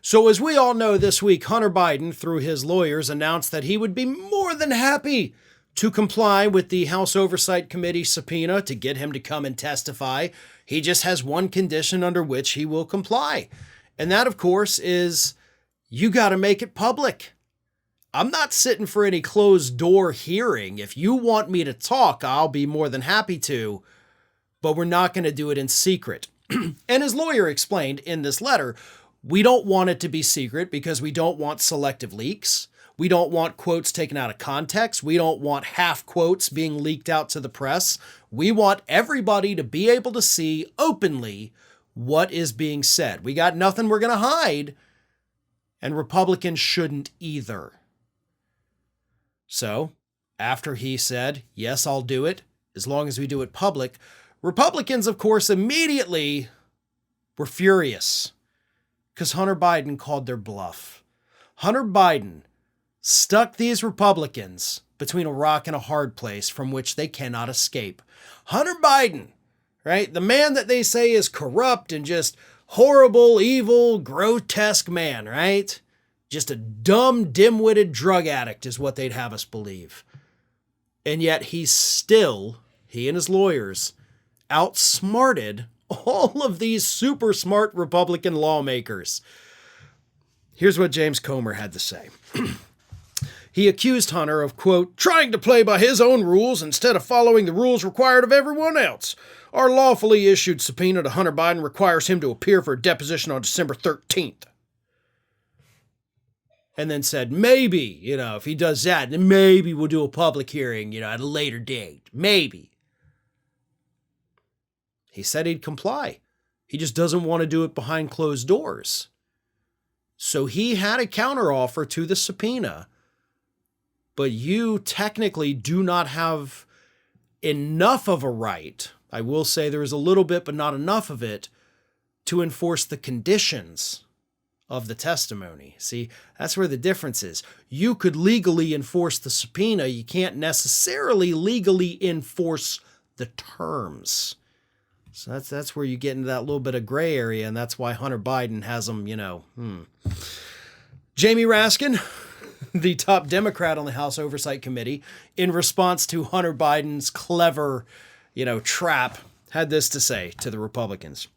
So as we all know, this week, Hunter Biden, through his lawyers, announced that he would be more than happy to comply with the House Oversight Committee subpoena to get him to come and testify. He just has one condition under which he will comply. And that, of course, is you got to make it public. I'm not sitting for any closed door hearing. If you want me to talk, I'll be more than happy to, but we're not going to do it in secret. And his lawyer explained in this letter, we don't want it to be secret because we don't want selective leaks. We don't want quotes taken out of context. We don't want half quotes being leaked out to the press. We want everybody to be able to see openly what is being said. We got nothing we're going to hide, and Republicans shouldn't either. So, after he said, yes, I'll do it, as long as we do it public, Republicans, of course, immediately were furious because Hunter Biden called their bluff. Hunter Biden stuck these Republicans between a rock and a hard place from which they cannot escape. Hunter Biden, right? The man that they say is corrupt and just horrible, evil, grotesque man, right? Just a dumb, dim-witted drug addict is what they'd have us believe. And yet he and his lawyers, outsmarted all of these super smart Republican lawmakers. Here's what James Comer had to say. He accused Hunter of, quote, trying to play by his own rules instead of following the rules required of everyone else. Our lawfully issued subpoena to Hunter Biden requires him to appear for a deposition on December 13th. And then said, maybe, if he does that, then maybe we'll do a public hearing, at a later date. Maybe. He said he'd comply. He just doesn't want to do it behind closed doors. So he had a counteroffer to the subpoena, but you technically do not have enough of a right. I will say there is a little bit, but not enough of it, to enforce the conditions of the testimony. See, that's where the difference is. You could legally enforce the subpoena. You can't necessarily legally enforce the terms. So that's where you get into that little bit of gray area, and that's why Hunter Biden has them, Jamie Raskin, the top Democrat on the House Oversight Committee, in response to Hunter Biden's clever, trap, had this to say to the Republicans.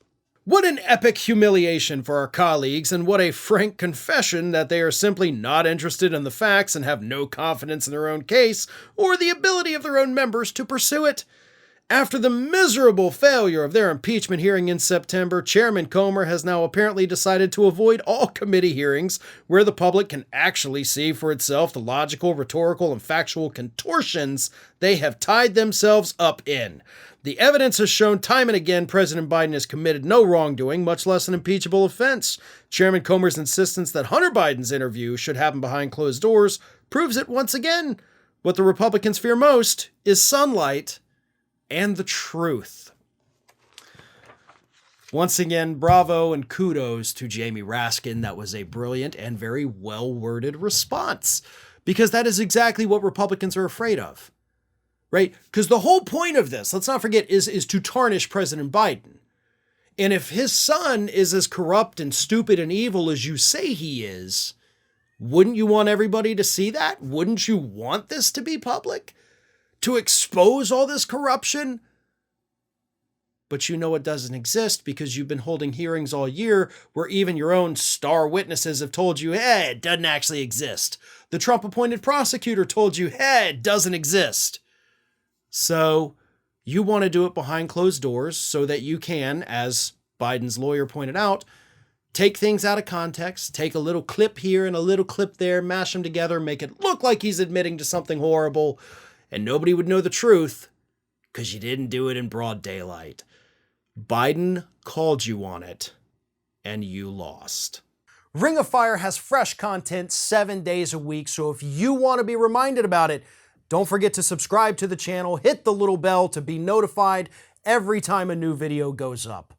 What an epic humiliation for our colleagues, and what a frank confession that they are simply not interested in the facts and have no confidence in their own case or the ability of their own members to pursue it. After the miserable failure of their impeachment hearing in September, Chairman Comer has now apparently decided to avoid all committee hearings where the public can actually see for itself the logical, rhetorical, and factual contortions they have tied themselves up in. The evidence has shown time and again President Biden has committed no wrongdoing, much less an impeachable offense. Chairman Comer's insistence that Hunter Biden's interview should happen behind closed doors proves it once again. What the Republicans fear most is sunlight and the truth. Once again, bravo and kudos to Jamie Raskin. That was a brilliant and very well-worded response, because that is exactly what Republicans are afraid of, right? Because the whole point of this, let's not forget, is to tarnish President Biden. And if his son is as corrupt and stupid and evil as you say he is, wouldn't you want everybody to see that? Wouldn't you want this to be public? To expose all this corruption? But it doesn't exist because you've been holding hearings all year where even your own star witnesses have told you, hey, it doesn't actually exist. The Trump-appointed prosecutor told you, hey, it doesn't exist. So you want to do it behind closed doors so that you can, as Biden's lawyer pointed out, take things out of context, take a little clip here and a little clip there, mash them together, make it look like he's admitting to something horrible, and nobody would know the truth because you didn't do it in broad daylight. Biden called you on it, and you lost. Ring of Fire has fresh content 7 days a week, so if you want to be reminded about it, don't forget to subscribe to the channel, hit the little bell to be notified every time a new video goes up.